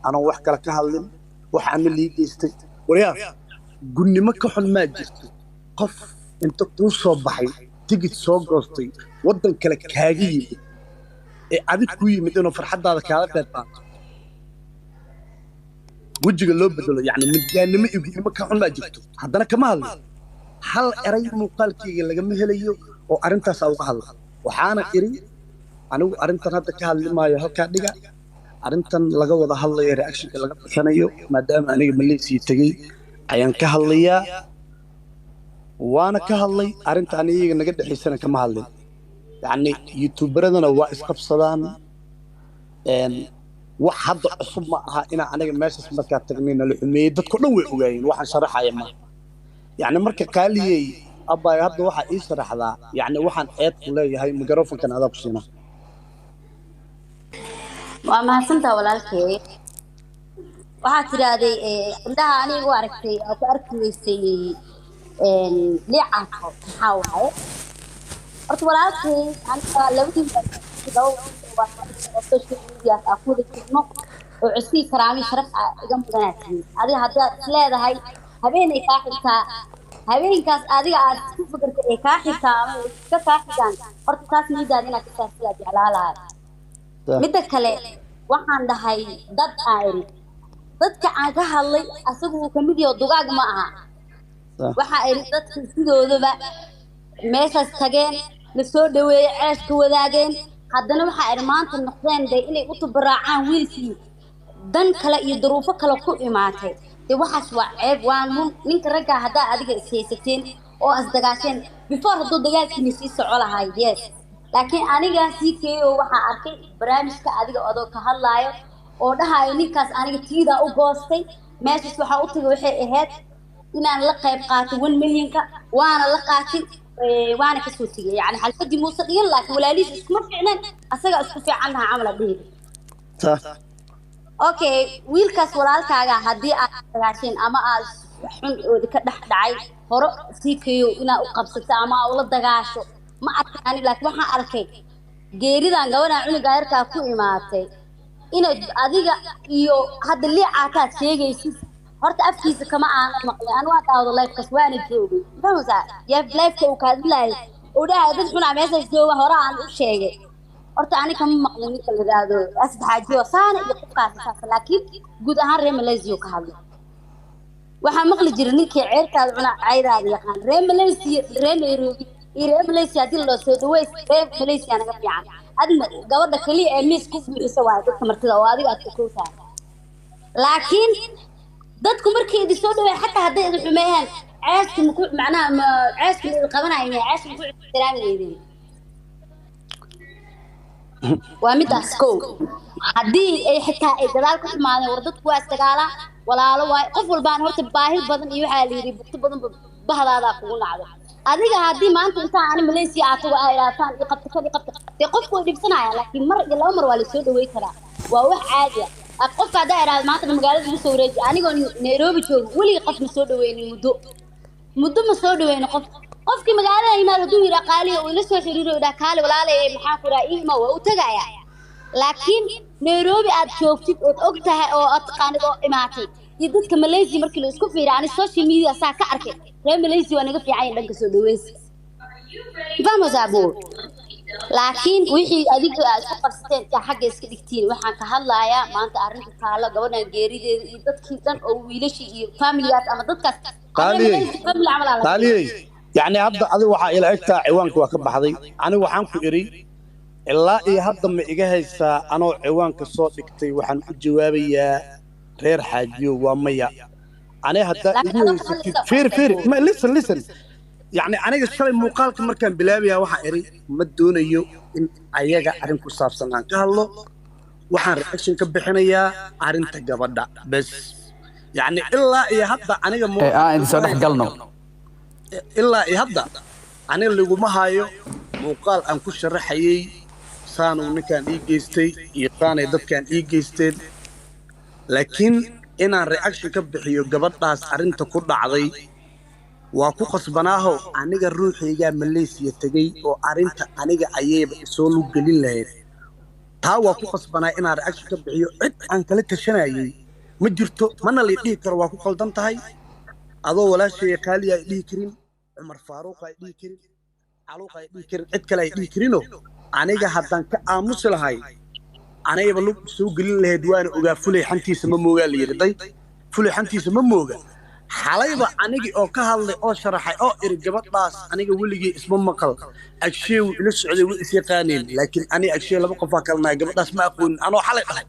أنا وحكي لك هالين وحعمل لي جيستي وريا قلني ما كحن ما جست قف أنت توصل بحي تيجي تسوق قصتي ودن كلك هاجي عدد كوي مدينه فرحة هذا كهذا بيتان وجهك اللي بدله يعني من ما كحن ما جبته حدنا كمال حل أري مقالكي اللي جمه ليو وأرنت سوق هلا وحنا إري أنا أرنت هذا كهال ما يهك دقة أرنت لقوا هذا هلا رياكشن اللي قبل سنة يو ما دام أنا مليسي تجي عيان كهالية وأنا كهالي أرنت أنا يجي نقد حسنا كمهالي يعني يوتيوبرنا واقف قبصدان إن واحد عصب معها أنا ماشي مركز تجنين الحميد بتكون وجاين واحد شرح يما يعني مركز قال لي أبا هذا واحد يشرح ذا يعني واحد عيد ولا هاي ميكروفون كان هذا بسينا وما سنت ولا الكي waxaa tiraahday indhaha anigu aragtay oo ku arkaysay liicaanka maxaa waaye horta walaalkay aniga labadii social media ku dhigno oo cusii karaami sharaf iga mudanaatay adiga haddaad isleedahay habeenay kaa xigtaa habeenkaas adiga aad ku fikirtay ee kaa xigtaa ama iska kaa xigaan horta taas nidaad inaad ka saartid jeclaa lahaa midda kale waxaan dhahay dad aayri dadka aan ka hadlay asagu ka mid yahay dugaag ma aha waxa ay dadka sidoodaba meeshaas tageen la soo dhaweeyay ceeshka wadaageen haddana waxa ay maanta noqdeen inay u tabaracaan wiilkii dan kale iyo duruufo kale ku imaatay waxaas waa ceeb waan ninka ragga hadda adiga isaysateen oo asdagaasheen before haduu dagaalkii sii soco lahay yes laakiin aniga CKO waxa arkay barnaamijka adiga oo ka hadlaayo oo dhahayo ninkaas aniga tiida u goostay meeshas waxa u tagay waxay ahayd inaan la qayb qaato 1 milyan-ka waana la qaatay waana ka soo tigay yani xalfadii muusa dhigan laakiin walaalihiis isma fiicnaan asaga isku fiicanaha camal dhihi okay wiilkaas walaalkaaga hadii aad dagaasheen ama aad xun oo ka dhaxdhacay horo CKO ina u qabsato ama aad la dagaasho ma arkaan laakiin waxa arkay geeridan gabadha cunuga yarka ku imaatay ina adiga iyo hadda liicaataad sheegaysid horta afkiisa kama aan maqlay aan waa daawado live-kaas waana joogay fahmaysa yaa live-ka uu ka hadlay oo dhahay dad xun meesha jooga hore aan u sheegay horta ani kama maqlin ninka la yiraahdo asad xaajiyo saana iyo qofkaas laakiin guud ahaan reer Malaysia ka hadlay waxa maqli jiray ninkii ceerkaada cuna cayraada yaqaan reer Malaysia reer Nairobi reer Malaysia dil loo soo dhaweys reer Malaysia naga fiican adna gabadha kaliya ee miis ku buuxisa waa dadka martida oo adiga aad ku tahay laakiin dadku markii ay soo dhaweey xataa haday ay xumeeyaan ceeska ku macnaha ceeska ay qabanayeen ceeska ku ixtiraamiyeen waa midaas ko hadii ay xitaa ay dadaal ku xumaadeen war dadku waa istagaala walaalo waay qof walbaan horta baahi badan iyo waxa la yiri bugti badan bahadaada kugu nacdo adiga hadii maanta inta aan Malaysia aatago ay raataan qabta qofku dhibsanaya laakiin mar iyo laba mar waa la soo dhaweey karaa waa wax caadi ah qofka hadaa iraad maanta magaalada u soo wareejay anigoo Nairobi joogo wali qof ma soo dhaweeynin muddo ma soo dhaweeynin qofkii magaalada yimaado haduu yira qaali oo ila soo xiriiro ila kaali walaalay maxaa ku raayima waa u tagaya laakiin Nairobi aad joogtid oo ogtahay oo aad taqaanid oo imaatay iyo dadka Malaysia markii la isku fiiraan social media saa ka arkay reer Malaysia waa naga fiican dhanka soo dhaweeyay vamos abo laakiin wixii adiga aad ku qabsateen ka xagga iska dhigtiin waxaan ka hadlayaa maanta arrinta taalo gabadhan geerideeda iyo dadkii dhan oo wiilashii iyo familiyaas ama dadkaas taali يعني هذا هذا واحد إلى إكتا عوانك وكبحضي أنا وحنك إري إلا إيه هذا ما إجهزة أنا عوانك الصوت إكتي وحن جوابي غير حاجة ومية أنا هذا فير ما listen يعني أنا قصة مقال كمركان بلابيا واحد إري مدون يو إن أيجا أرنك صار سنان كهلا وحن رأيشن كبحنايا أرنت جبدا بس يعني إلا إيه هذا أنا مو أنت صدق قلنا إلا يهدأ أنا اللي قومها هايو مقال أن كل شرحي سانو نكان إيجيستي يقاني دب كان إيجيستي لكن إنا الرياكشن كبحيو قبطاس أرنت كل عضي وكو قصبناهو أنيقا الروح يجا مليسيا تجي وأرنت أنيقا عيب سولو قليل لهير taa waa ku qasbanaa inaan reaction ka bixiyo cid aan kala tashanayay ma jirto mana la dhihi karo waa ku qaldan tahay adoo walaashay qaaliya ay dhihi karin Umar Faaruq ay dhihi karin Caluq ay dhihi karin cid kale ay dhihi karino aniga haddaan ka aamusi lahay anayba lug soo gelin lahayd waana ogaa fulay xantiisa ma mooga la yiraahday fulay xantiisa ma mooga xalayba anigi oo ka hadlay oo sharaxay oo iri gabadhaas aniga weligii isma maqal agsheew ila socday way is yaqaaneen laakiin ani agsheew laba qof kalna gabadhaas ma aqoon anoo xalay dhahay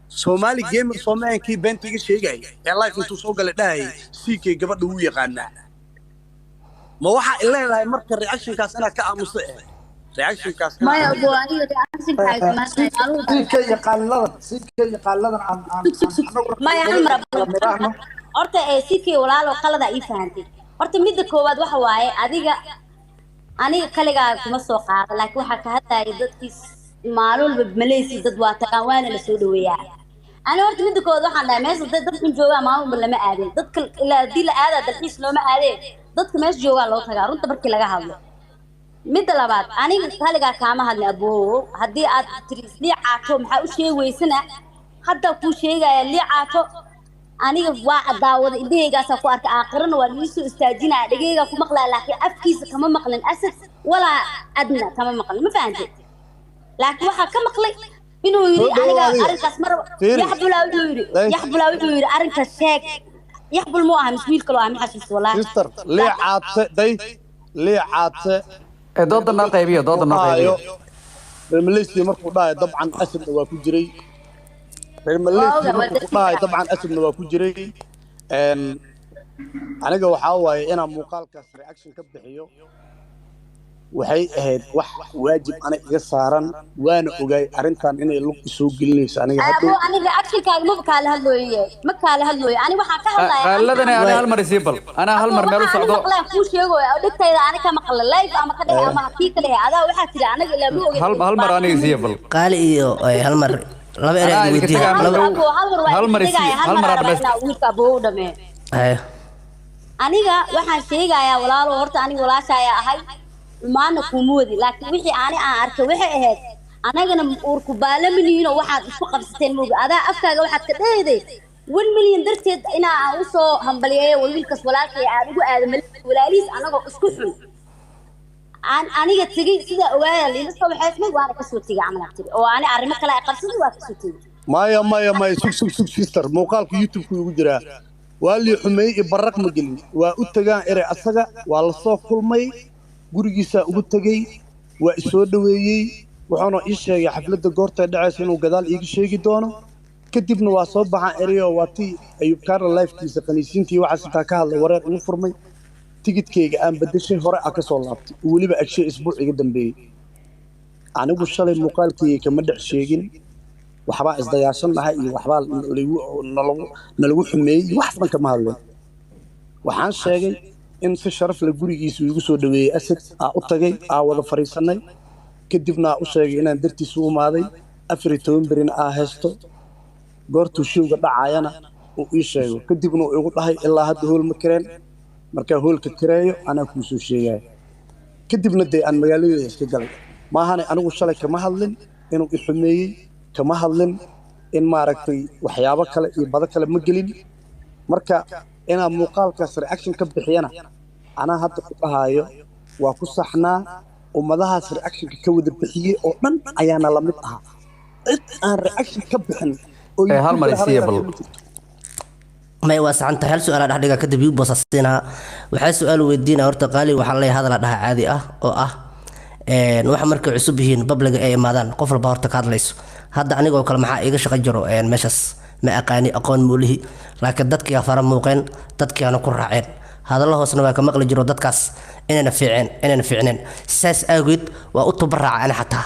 Somali gamer Soomaalinkii beentiga sheegay ee live intuu soo galay dhahay CK gabadha uu yaqaanaa ma waxa ilaahay marka reaction kaas ana ka aamuso reaction kaas ما يبغى أني reaction كاي ما سيك يقالدن عن ما يعمر horta CK walaalo qalada ii fahanti horta midda koowaad waxa waaye aniga kaliga kuma soo qaado laakiin waxa ka hadlay dadkii maalulba Malaysia dad waa tagaan waana la soo dhaweeyaa أنا horta midda koowaad waxaan dhahay meesha dadka jooga maalulba lama aadin dadka ilaa dii la aada dalxiis looma aadeen dadka meesha jooga loo tagaa runta markii laga hadlo midda labaad aniga kaliga kaama hadlay aboo hadii aad tirisli caato maxaa u sheegaysana hadda ku sheegaya li caato aniga waa daawada idaygaas ku arka aakhirana waa liisu istaajinaa dhageyga ku maqlaa laakiin afkiisa kama maqlin asad wala adna kama maqlin ma fahanteen laakiin waxa ka maqlay inuu yiri aniga arinkaas mar yaxbulaa wuxuu yiri arinkaas sheeg yaxbul mu aha miswiil kale ah maxaa xasuus walaa sister li caate day li caate doodana qaybiyo Malaysia markuu dhaay dabcan asadna waa ku jiray Malaysia markuu dhaay dabcan asadna waa ku jiray aniga waxa waaye inaan muuqaalkaas reaction ka bixiyo waxay ahayd wax waajib aniga iga saaran waana ogaay arintan inay lug soo gelinayso aniga hadda aniga reaction kaaga ma kala hadlooyo ani waxaan ka hadlayaa qaladana ana hal mar isibal ana hal mar meel u socdo maqlaan ku sheegoy oo dhigtayda aniga ka maqla live ama ka dhigay ama kii kale adaa waxa tiri aniga ilaa ma ogeey hal mar aniga isibal qaali iyo hal mar laba eray weydiin hal mar wiilka buu dhamee aniga waxaan sheegayaa walaalo horta aniga walaashaya ahay maana kumoodi laakiin wixii aan arkay waxay ahayd anagana uurku baalaminiino waxaad isku qabsateen mooga adaa afkaaga waxaad ka dheeday 1 milyan darteed ina aan u soo hambaliyeeyo wiilkaas walaalkay aan ugu aadamay walaaliis anagoo isku xun aniga tagi sida ogaaya liina soo waxaysmay waan ka soo tagay amal tiri oo aan arimo kale ay qabsaday waa ka soo tagay maya sug sister muuqaalka YouTube ku ugu jira wali xumay ibaraq ma gelin waa u tagaan eray asaga waa la soo kulmay gurigiisa ugu tagay waa isoo dhaweeyay wuxuuna ii sheegay xafladda goorta dhacaysa inuu gadaal iiga sheegi doono kadibna waa soo baxan erayo waatii ayub kaara live-kiisa qaniisiintii waxa sitaa ka hadlay wareer ugu furmay tigidkayga aan bedeshay hore ka soo laabtay waliba agshay isbuuc iga dambeeyay anigu shalay muuqaalkii kama dhex sheegin waxba isdayaashan lahay iyo waxba nalagu xumeeyay wax badan kama hadlay waxaan sheegay in si sharaf la gurigiisa igu soo dhaweeyay asad u tagay wada fariisanay kadibna u sheegay inaan dartiisa u maaday 14 birin haysto goortu showga dhacayana uu ii sheego kadibna uu igu dhahay ilaa hadda hool ma kireen marka hoolka kireeyo ana ku soo sheegay kadibna day aan magaalada iska galay ma ahan anigu shalay kama hadlin inuu i xumeeyay kama hadlin in maaragtay waxyaabo kale iyo bada kale ma gelin marka ina muuqaalkaas reaction ka bixiyana ana hadda ku dhahayo waa ku saxnaa ummadahaas reaction ka wada bixiyay oo dhan ayaana la mid ah cid aan reaction ka bixin oo hal mar isiyabal ما يواسعنت هل سؤال هذا حديقة كده بيبص السنة وحال سؤال ودينا ورت قالي وحلي هذا لها عادي نوح مركب عصبهين ببلغ أي مادان قفل بارت كارليس هذا عني قول كلام حقيقة شجروا مشس ما أقاني أقون موله لكن دتك يا فرم موقين دتك أنا كرعين هذا الله سنوا كمقل جرو دتكاس إننا فعين ساس أجد وأتبرع أنا حتى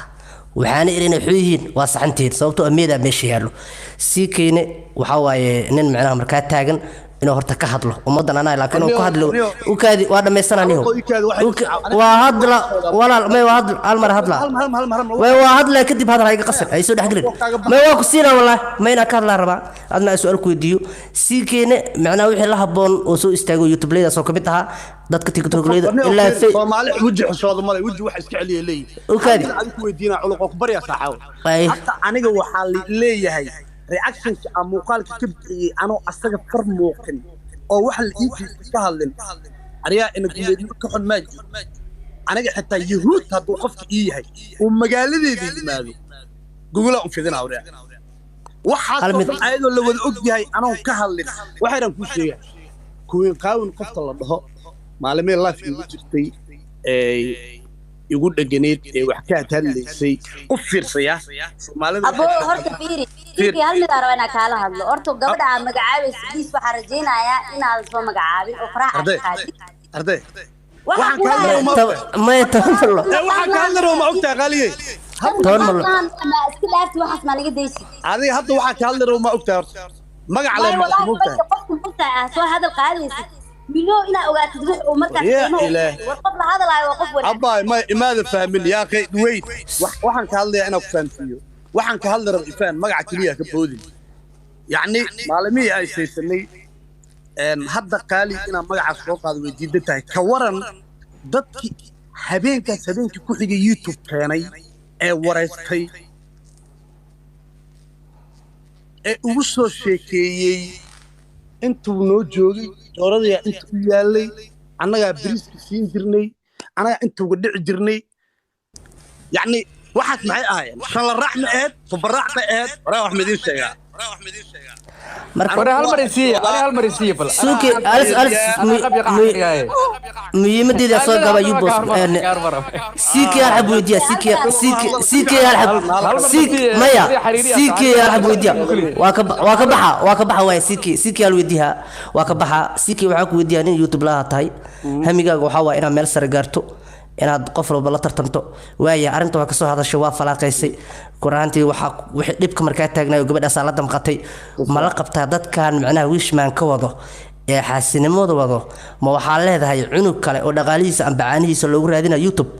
وحان إلينا حويهين واسعنتين صوتو أميدا ماشي هالو سيكيني وحاواي نين معناها مركات تاغن inuu horta ka hadlo ummadan anaa laakiin uu ka hadlo u kaadi waa dhameysanaaniyo waa hadla walaal may waa hadla hal mar hadla waa hadla kadib hadal hayga qasar ay soo dhaxgelin may waa ku siina wallahi mayna ka hadla rabaa adna su'aal ku weydiiyo si keene macnaa wixii la haboon oo soo istaago YouTube leeda soo kamid aha dadka TikTok leeda ilaa Soomaali wajhi xishooda malay wajhi wax iska celiye leeyahay u kaadi ku weydiina culuq ku bariya saaxaw hatta aniga waxa leeyahay reaction ka muuqaalka ka bixiyay anoo asaga far muuqin oo wax la iibsi ka hadlin ariya in guuleeyo ka xun maaji aniga xitaa yahuud haduu qofka ii yahay oo magaaladeeda yimaado google aan fidina awriya waxa ayadoo la wada og yahay anoo ka hadlin waxaan ku sheegay kuween qaawin qofta la dhaho maalimee live igu jirtay igu dhaganeed wax ka hadlaysay u fiirsaya Soomaalida abo horta fiiri hal mid aan rabaa kala hadlo horta gabadha magacaabaysa diis waxa rajeenaya in aad soo magacaabin oo faraha arday waxaan ka hadlayaa ma taxallo waxaan ka hadlayaa ma ogtaa qaaliye toon mal ma iska laafti waxas ma laga deysi adiga hadda waxaan ka hadlayaa ma ogtaa magac la ma ogtaa qofku qofta soo hadal qaadaysa مليو إنا أوقات تروح ومركز والقبل هذا لا يوقف ولا أبا ما ماذا فاهم يا أخي ويت وحن كهالله أنا فاهم فيه وحن كهالله ربي فاهم ما قاعد كليه كبودي يعني معلمية أي شيء سني هذا قالي أنا ما قاعد أسوق هذا وجدته كورن ضد هبين كل حاجة يوتيوب كاني ورثتي وصل شيء أنتوا نوجودي جورادي أنتوا يالي أنا بريس كسين جرني أنا أنتوا قدع جرني يعني واحد معي آية شال الرحمة إيد فبرعت إيد راح مدين شيء أنا هالمريسية بل سوكي ألف ميمدي ذا صوت قبل يبوس سيكي يا حبو يديا سيكي يا حب سيك مايا سيكي يا حبو يديا واكبحة واي سيكي الوديها واكبحة سيكي وحاك وديا نين يوتيوب لها تاي هميقا وحاوا إنا ميل سرقارتو inaad qof walba la tartanto waaya arinta waa ka soo hadashay waa falaaqaysay quraantii waxa wixii dhibka markaa taagnaayo gabadhaas la damqatay ma la qabtaa dadkan macnaha wishman ka wado ee xaasinimada wado ma waxa leedahay cunug kale oo dhaqaalihiisa aan bacaanihiisa loogu raadina YouTube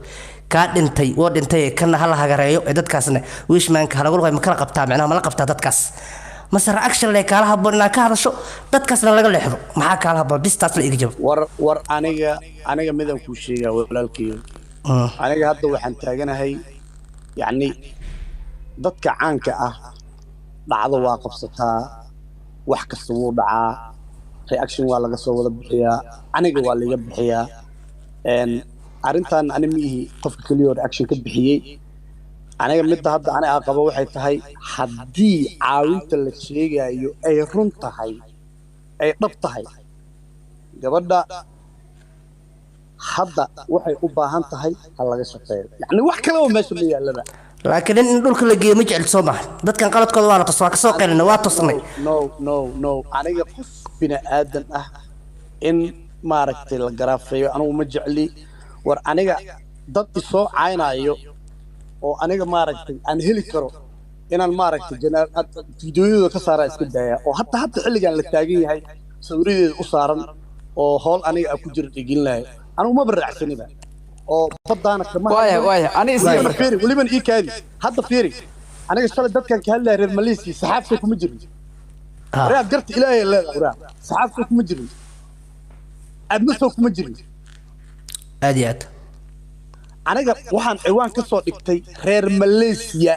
ka dhintay kana hal hagareeyo ee dadkaasna wishman ka lagu leeyahay ma kala qabtaa macnaha ma la qabtaa dadkaas masar action le kala habboonaa ka hadasho dadkaasna laga leexdo maxaa kala habboon bistaas la iga jabo war aniga midan ku sheegaa walaalkii aniga hadda waxaan taaganahay yani dadka caanka ah dhacdo waa qabsataa wax kasta wuu dhacaa reaction waa laga soo wada bixiyaa aniga waa laga bixiyaa arintan animihi qofka kaliya reaction ka bixiyay aniga mid hadda aniga qabo waxay tahay hadii caawinta la sheegayo ay run tahay ay dhab tahay gabadha hadda waxay u baahan tahay hal laga shaqeeyo yani wax kale oo meesha ma yaalaba laakiin in dhulka la geeyo ma jecel soo baahan dadkan qaladkooda waa la tusoo ka soo qeylina waa tusnay no aniga qof bina aadan ah in maaragtay la garaafeeyo anigu ma jecli war aniga dad isoo caynayo oo aniga maaragtay aan heli karo inaan maaragtay fiidiyoyada ka saara iska daaya oo hadda xilligan la taagan yahay sawiradeeda u saaran oo hool aniga ku jira dhigin lahay anigu ma baracsaniba oo badana kama waaya ani isii markaa waliban ii kaadi hadda fiiri aniga shalay dadkan ka hadlay reer Malaysia saxaafta kuma jirin reer garta ilaahay leedahay saxaafta kuma jirin adna soo kuma jirin aadiyad aniga waxaan ciwaan ka soo dhigtay reer Malaysia